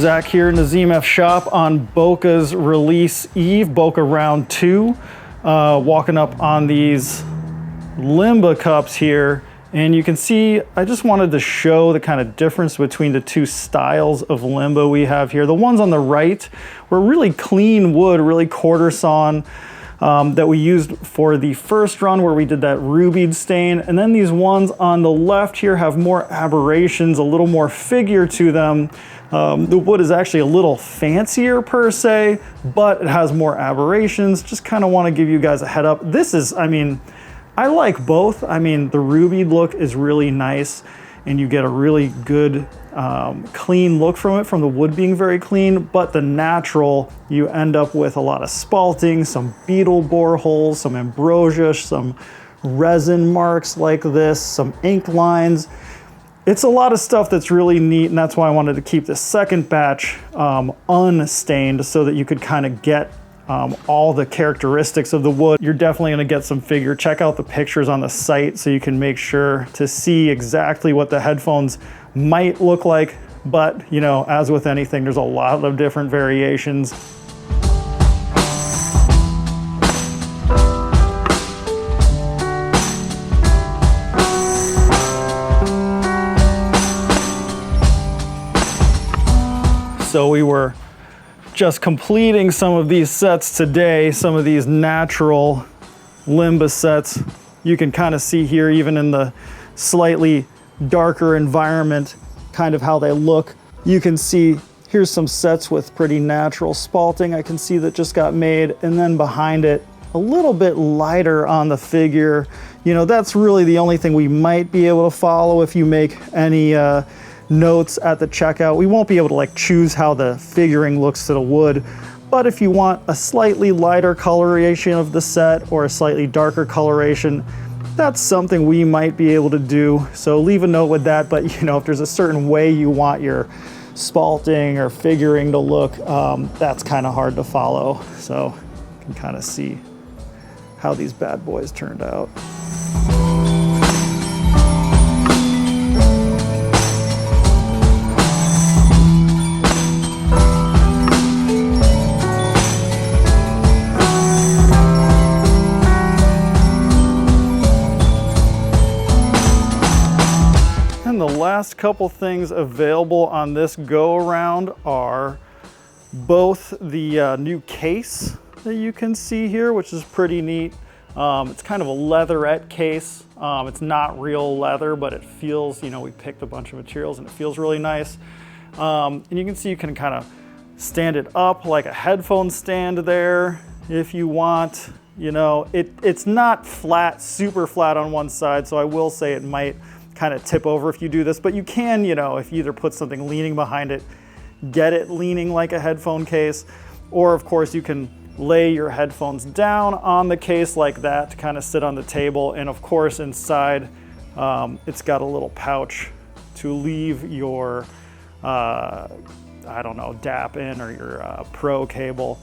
Zach here in the ZMF shop on Bokeh's release eve, Bokeh round 2. Walking up on these Limba cups here, and you can see I just wanted to show the kind of difference between the two styles of Limba we have here. The ones on the right were really clean wood, really quarter sawn, that we used for the first run where we did that rubied stain. And then these ones on the left here have more aberrations, a little more figure to them. The wood is actually a little fancier per se, but it has more aberrations. Just kind of want to give you guys a head up. This is, I mean, I like both. I mean, the ruby look is really nice and you get a really good clean look from it, from the wood being very clean, but the natural, you end up with a lot of spalting, some beetle bore holes, some ambrosia, some resin marks like this, some ink lines. It's a lot of stuff that's really neat, and that's why I wanted to keep this second batch unstained so that you could kind of get all the characteristics of the wood. You're definitely gonna get some figure. Check out the pictures on the site so you can make sure to see exactly what the headphones might look like. But, you know, as with anything, there's a lot of different variations. So we were just completing some of these sets today, some of these natural Limba sets. You can kind of see here, even in the slightly darker environment, kind of how they look. You can see here's some sets with pretty natural spalting I can see that just got made, and then behind it a little bit lighter on the figure. You know, that's really the only thing we might be able to follow if you make any notes at the checkout. We won't be able to like choose how the figuring looks to the wood, but if you want a slightly lighter coloration of the set or a slightly darker coloration, that's something we might be able to do. So leave a note with that. But you know, if there's a certain way you want your spalting or figuring to look, that's kind of hard to follow. So you can kind of see how these bad boys turned out. The last couple things available on this go around are both the new case that you can see here, which is pretty neat. It's kind of a leatherette case. It's not real leather, but it feels, you know, we picked a bunch of materials and it feels really nice. And you can see you can kind of stand it up like a headphone stand there if you want. You know, it's not flat, super flat on one side, so I will say it might kind of tip over if you do this, but you can, you know, if you either put something leaning behind it, get it leaning like a headphone case, or of course you can lay your headphones down on the case like that to kind of sit on the table. And of course inside it's got a little pouch to leave your I don't know, DAP in or your Pro cable.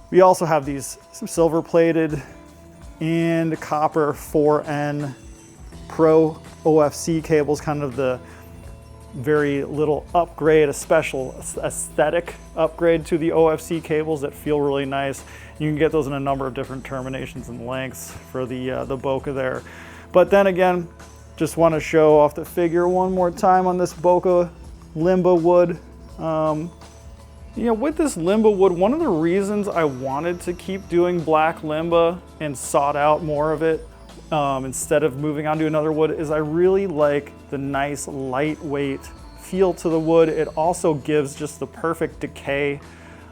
We also have these silver plated and copper 4N Pro OFC cables, kind of the very little upgrade, a special aesthetic upgrade to the OFC cables that feel really nice. You can get those in a number of different terminations and lengths for the Bokeh there. But then again, just want to show off the figure one more time on this Bokeh Limba wood. You know, with this Limba wood, one of the reasons I wanted to keep doing black Limba and sought out more of it instead of moving on to another wood is I really like the nice lightweight feel to the wood. It also gives just the perfect decay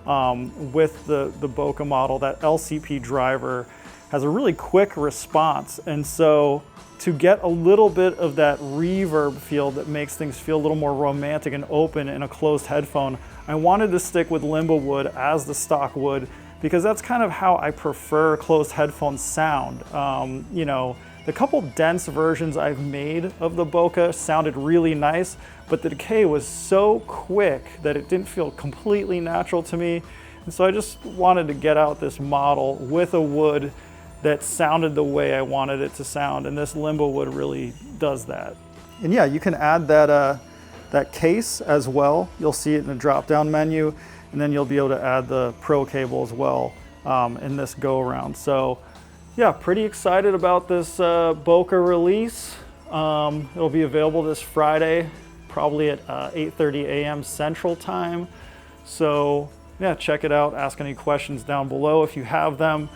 with the Bokeh model. That LCP driver has a really quick response, and so to get a little bit of that reverb feel that makes things feel a little more romantic and open in a closed headphone, I wanted to stick with Limba wood as the stock wood, because that's kind of how I prefer closed headphones sound. You know, the couple dense versions I've made of the Bokeh sounded really nice, but the decay was so quick that it didn't feel completely natural to me. And so I just wanted to get out this model with a wood that sounded the way I wanted it to sound, and this Limba wood really does that. And yeah, you can add that that case as well. You'll see it in the drop-down menu, and then you'll be able to add the Pro cable as well in this go-around. So yeah, pretty excited about this Bokeh release. It'll be available this Friday, probably at 8:30 a.m. Central Time. So yeah, check it out. Ask any questions down below if you have them.